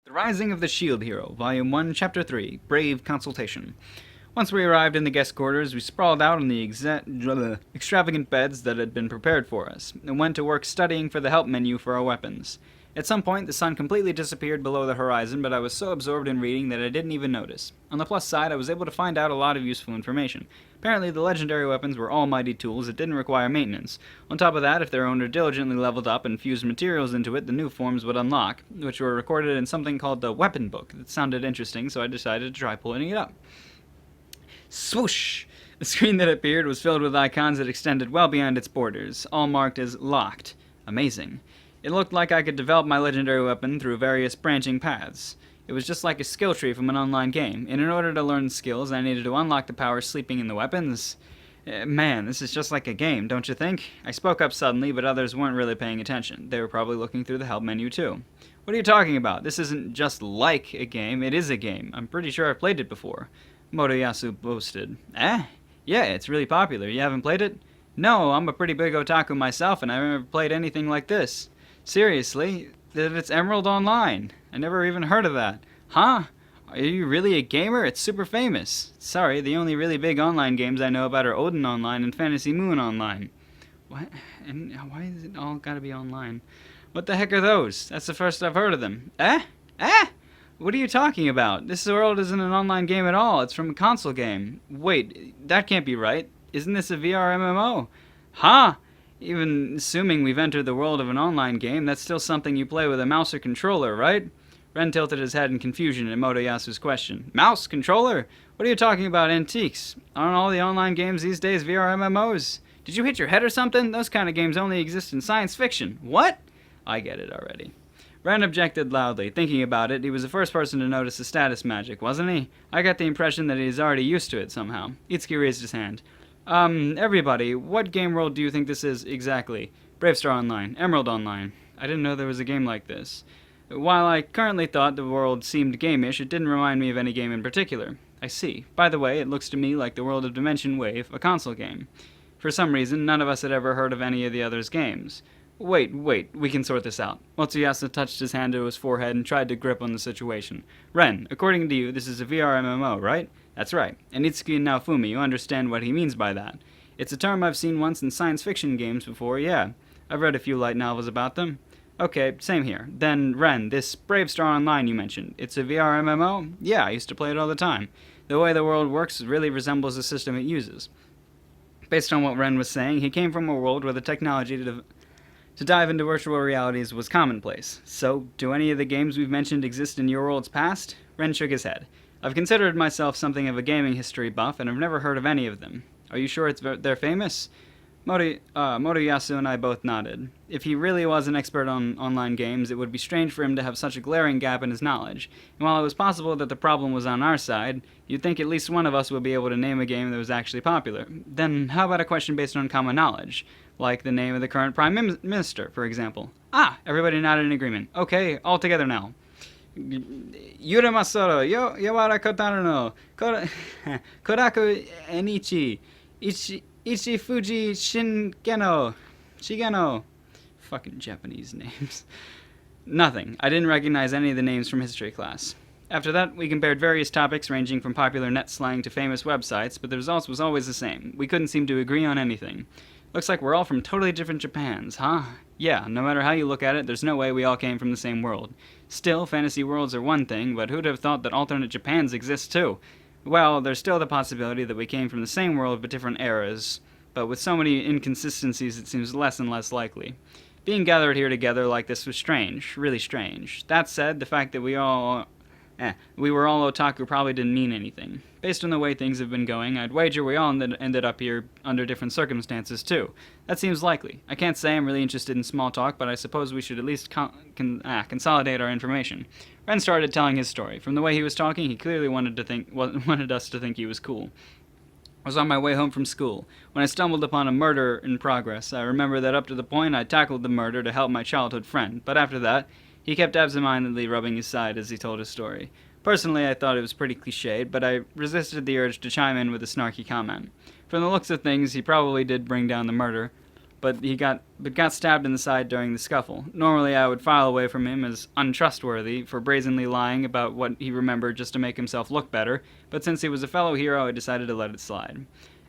The Rising of the Shield Hero, Volume 1, Chapter 3, Brave Consultation. Once we arrived in the guest quarters, we sprawled out on the extravagant beds that had been prepared for us, and went to work studying for the help menu for our weapons. At some point, the sun completely disappeared below the horizon, but I was so absorbed in reading that I didn't even notice. On the plus side, I was able to find out a lot of useful information. Apparently, the legendary weapons were almighty tools that didn't require maintenance. On top of that, if their owner diligently leveled up and fused materials into it, the new forms would unlock, which were recorded in something called the Weapon Book. That sounded interesting, so I decided to try pulling it up. Swoosh! The screen that appeared was filled with icons that extended well beyond its borders, all marked as locked. Amazing. It looked like I could develop my legendary weapon through various branching paths. It was just like a skill tree from an online game, and in order to learn skills, I needed to unlock the power sleeping in the weapons. Man, this is just like a game, don't you think? I spoke up suddenly, but others weren't really paying attention. They were probably looking through the help menu too. What are you talking about? This isn't just like a game, it is a game. I'm pretty sure I've played it before. Motoyasu boasted. Eh? Yeah, it's really popular. You haven't played it? No, I'm a pretty big otaku myself, and I've never played anything like this. Seriously? That it's Emerald Online. I never even heard of that. Huh? Are you really a gamer? It's super famous. Sorry, the only really big online games I know about are Odin Online and Fantasy Moon Online. What? And why is it all gotta be online? What the heck are those? That's the first I've heard of them. Eh? Eh? What are you talking about? This world isn't an online game at all. It's from a console game. Wait, that can't be right. Isn't this a VR MMO? Huh? Even assuming we've entered the world of an online game, that's still something you play with a mouse or controller, right? Ren tilted his head in confusion at Motoyasu's question. Mouse? Controller? What are you talking about, antiques? Aren't all the online games these days VR MMOs? Did you hit your head or something? Those kind of games only exist in science fiction. What? I get it already. Ren objected loudly. Thinking about it, he was the first person to notice the status magic, wasn't he? I got the impression that he's already used to it somehow. Itsuki raised his hand. Everybody, what game world do you think this is exactly? Bravestar Online, Emerald Online. I didn't know there was a game like this. While I currently thought the world seemed game-ish, it didn't remind me of any game in particular. I see. By the way, it looks to me like the world of Dimension Wave, a console game. For some reason, none of us had ever heard of any of the others' games. Wait, we can sort this out. Motoyasu touched his hand to his forehead and tried to grip on the situation. Ren, according to you, this is a VR MMO, right? That's right. And Itsuki and Naofumi, you understand what he means by that. It's a term I've seen once in science fiction games before, yeah. I've read a few light novels about them. Okay, same here. Then, Ren, this Bravestar Online you mentioned, it's a VR MMO? Yeah, I used to play it all the time. The way the world works really resembles the system it uses. Based on what Ren was saying, he came from a world where the technology to dive into virtual realities was commonplace. So, do any of the games we've mentioned exist in your world's past? Ren shook his head. I've considered myself something of a gaming history buff, and I've never heard of any of them. Are you sure they're famous? Motoyasu and I both nodded. If he really was an expert on online games, it would be strange for him to have such a glaring gap in his knowledge. And while it was possible that the problem was on our side, you'd think at least one of us would be able to name a game that was actually popular. Then how about a question based on common knowledge? Like the name of the current Prime Minister, for example. Ah, everybody nodded in agreement. Okay, all together now. Yura Masoro, Yawara Kotaro no, Koraku Enichi, Ichi Fuji Shigeno. Fucking Japanese names. Nothing. I didn't recognize any of the names from history class. After that, we compared various topics ranging from popular net slang to famous websites, but the result was always the same. We couldn't seem to agree on anything. Looks like we're all from totally different Japans, huh? Yeah, no matter how you look at it, there's no way we all came from the same world. Still, fantasy worlds are one thing, but who'd have thought that alternate Japans exist too? Well, there's still the possibility that we came from the same world but different eras, but with so many inconsistencies it seems less and less likely. Being gathered here together like this was strange, really strange. That said, the fact that we were all otaku probably didn't mean anything. Based on the way things have been going, I'd wager we all ended up here under different circumstances too. That seems likely. I can't say I'm really interested in small talk, but I suppose we should at least consolidate our information. Ren started telling his story. From the way he was talking, he clearly wanted us to think he was cool. I was on my way home from school when I stumbled upon a murder in progress. I remember that up to the point I tackled the murder to help my childhood friend, but after that, he kept absentmindedly rubbing his side as he told his story. Personally, I thought it was pretty cliched, but I resisted the urge to chime in with a snarky comment. From the looks of things, he probably did bring down the murder, but got stabbed in the side during the scuffle. Normally, I would file away from him as untrustworthy for brazenly lying about what he remembered just to make himself look better, but since he was a fellow hero, I decided to let it slide.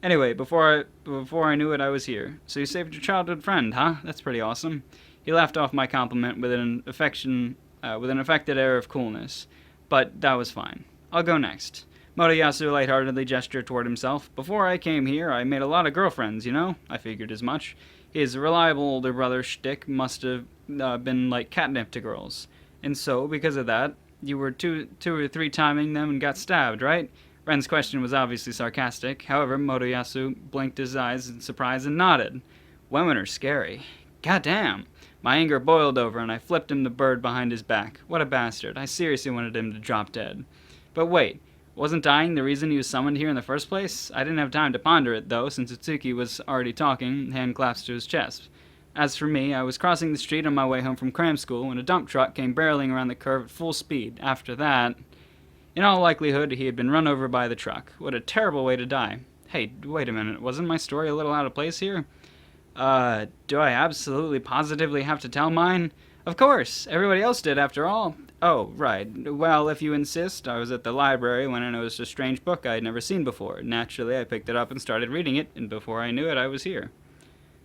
Anyway, before I knew it, I was here. So you saved your childhood friend, huh? That's pretty awesome. He laughed off my compliment with an affected air of coolness, but that was fine. I'll go next. Motoyasu lightheartedly gestured toward himself. Before I came here, I made a lot of girlfriends, you know? I figured as much. His reliable older brother shtick must have been like catnip to girls. And so, because of that, you were two or three timing them and got stabbed, right? Ren's question was obviously sarcastic. However, Motoyasu blinked his eyes in surprise and nodded. Women are scary. Goddamn. My anger boiled over, and I flipped him the bird behind his back. What a bastard. I seriously wanted him to drop dead. But wait. Wasn't dying the reason he was summoned here in the first place? I didn't have time to ponder it, though, since Zeke was already talking, hand clasped to his chest. As for me, I was crossing the street on my way home from cram school when a dump truck came barreling around the curve at full speed. After that, in all likelihood, he had been run over by the truck. What a terrible way to die. Hey, wait a minute. Wasn't my story a little out of place here? Do I absolutely positively have to tell mine? Of course. Everybody else did, after all. Oh, right. Well, if you insist, I was at the library when I noticed a strange book I had never seen before. Naturally, I picked it up and started reading it, and before I knew it, I was here.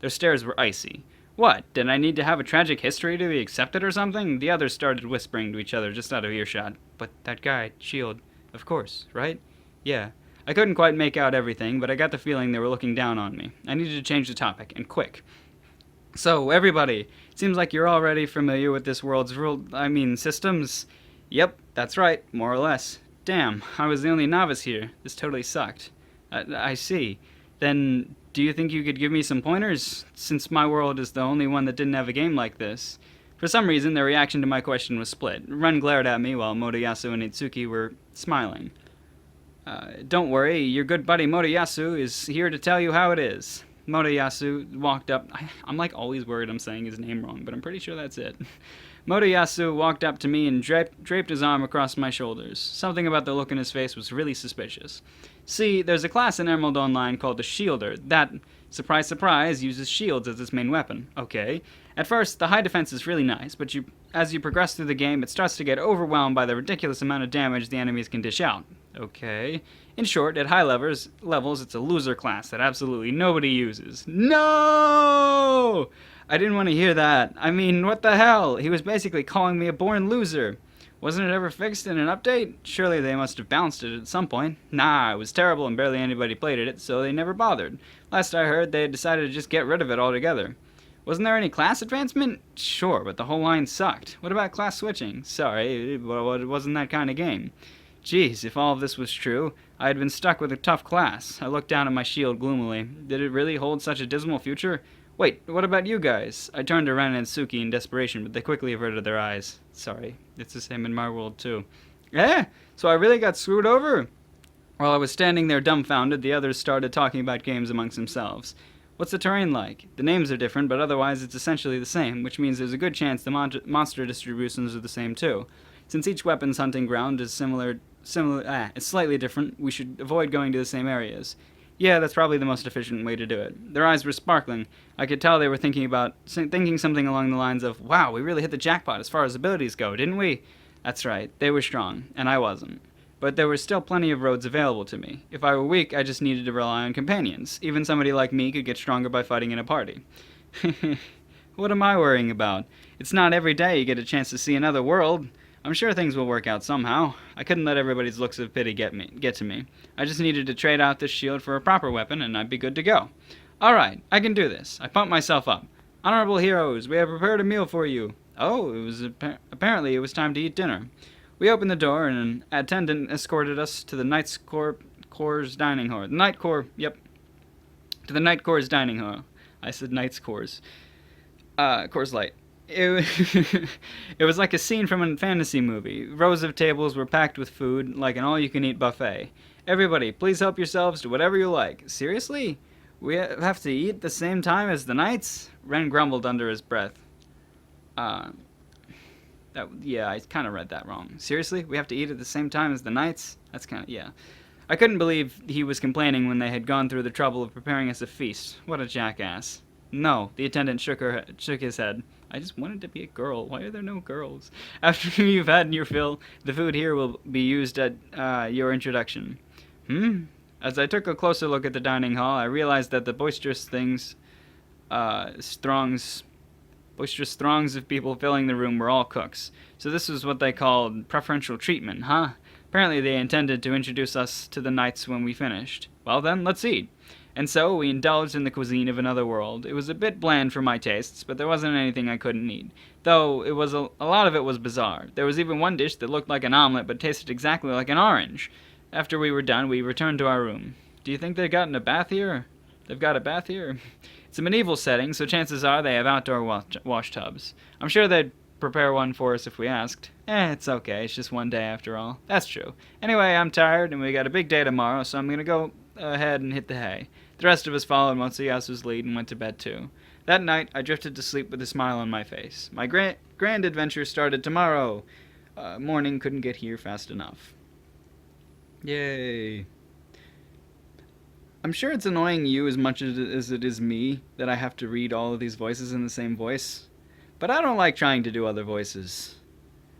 Their stares were icy. What? Did I need to have a tragic history to be accepted or something? The others started whispering to each other just out of earshot. But that guy, Shield, of course, right? Yeah. I couldn't quite make out everything, but I got the feeling they were looking down on me. I needed to change the topic, and quick. So, everybody, seems like you're already familiar with this world's systems. Yep, that's right, more or less. Damn, I was the only novice here. This totally sucked. I see. Then, do you think you could give me some pointers, since my world is the only one that didn't have a game like this? For some reason, their reaction to my question was split. Ren glared at me while Motoyasu and Itsuki were smiling. Don't worry, your good buddy Motoyasu is here to tell you how it is. Motoyasu walked up. I'm like always worried I'm saying his name wrong, but I'm pretty sure that's it. Motoyasu walked up to me and draped his arm across my shoulders. Something about the look in his face was really suspicious. See, there's a class in Emerald Online called the Shielder that, surprise surprise, uses shields as its main weapon. Okay. At first, the high defense is really nice, but as you progress through the game, it starts to get overwhelmed by the ridiculous amount of damage the enemies can dish out. Okay. In short, at high levels, it's a loser class that absolutely nobody uses. No! I didn't want to hear that. I mean, what the hell? He was basically calling me a born loser. Wasn't it ever fixed in an update? Surely they must have balanced it at some point. Nah, it was terrible and barely anybody played it, so they never bothered. Last I heard, they had decided to just get rid of it altogether. Wasn't there any class advancement? Sure, but the whole line sucked. What about class switching? Sorry, it wasn't that kind of game. Geez, if all of this was true, I had been stuck with a tough class. I looked down at my shield gloomily. Did it really hold such a dismal future? Wait, what about you guys? I turned to Ren and Suki in desperation, but they quickly averted their eyes. Sorry, it's the same in my world, too. Eh? So I really got screwed over? While I was standing there dumbfounded, the others started talking about games amongst themselves. What's the terrain like? The names are different, but otherwise it's essentially the same, which means there's a good chance the monster distributions are the same, too. Since each weapon's hunting ground is it's slightly different, we should avoid going to the same areas. Yeah, that's probably the most efficient way to do it. Their eyes were sparkling. I could tell they were thinking something along the lines of, wow, we really hit the jackpot as far as abilities go, didn't we? That's right, they were strong, and I wasn't. But there were still plenty of roads available to me. If I were weak, I just needed to rely on companions. Even somebody like me could get stronger by fighting in a party. What am I worrying about? It's not every day you get a chance to see another world. I'm sure things will work out somehow. I couldn't let everybody's looks of pity get to me. I just needed to trade out this shield for a proper weapon, and I'd be good to go. All right, I can do this. I pumped myself up. Honorable heroes, we have prepared a meal for you. Oh, apparently it was time to eat dinner. We opened the door, and an attendant escorted us to the Knights Corps' dining hall. To the Knight Corps' dining hall. I said Knights Corps. Coors Light. It was like a scene from a fantasy movie. Rows of tables were packed with food, like an all-you-can-eat buffet. Everybody, please help yourselves to whatever you like. Seriously? We have to eat at the same time as the knights? Ren grumbled under his breath. I kind of read that wrong. Seriously? We have to eat at the same time as the knights? That's kind of, yeah. I couldn't believe he was complaining when they had gone through the trouble of preparing us a feast. What a jackass. No, the attendant shook his head. I just wanted to be a girl. Why are there no girls? After you've had your fill, the food here will be used at your introduction. As I took a closer look at the dining hall, I realized that the boisterous throngs of people filling the room were all cooks. So this was what they called preferential treatment, huh? Apparently they intended to introduce us to the knights when we finished. Well then, let's eat. And so we indulged in the cuisine of another world. It was a bit bland for my tastes, but there wasn't anything I couldn't eat. Though it was a lot of it was bizarre. There was even one dish that looked like an omelet but tasted exactly like an orange. After we were done, we returned to our room. Do you think they've gotten a bath here? They've got a bath here? It's a medieval setting, so chances are they have outdoor wash tubs. I'm sure they'd prepare one for us if we asked. It's okay. It's just one day after all. That's true. Anyway, I'm tired, and we got a big day tomorrow, so I'm going to go ahead and hit the hay. The rest of us followed mostly Yasu's lead and went to bed too. That night, I drifted to sleep with a smile on my face. My grand adventure started tomorrow. Morning couldn't get here fast enough. Yay. I'm sure it's annoying you as much as it is me that I have to read all of these voices in the same voice. But I don't like trying to do other voices.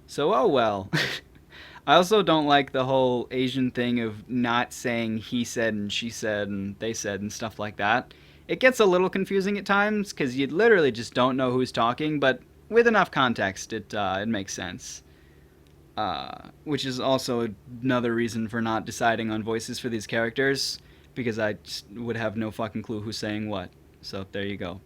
So, oh well. I also don't like the whole Asian thing of not saying he said and she said and they said and stuff like that. It gets a little confusing at times because you literally just don't know who's talking, but with enough context, it makes sense. Which is also another reason for not deciding on voices for these characters, because I just would have no fucking clue who's saying what. So there you go.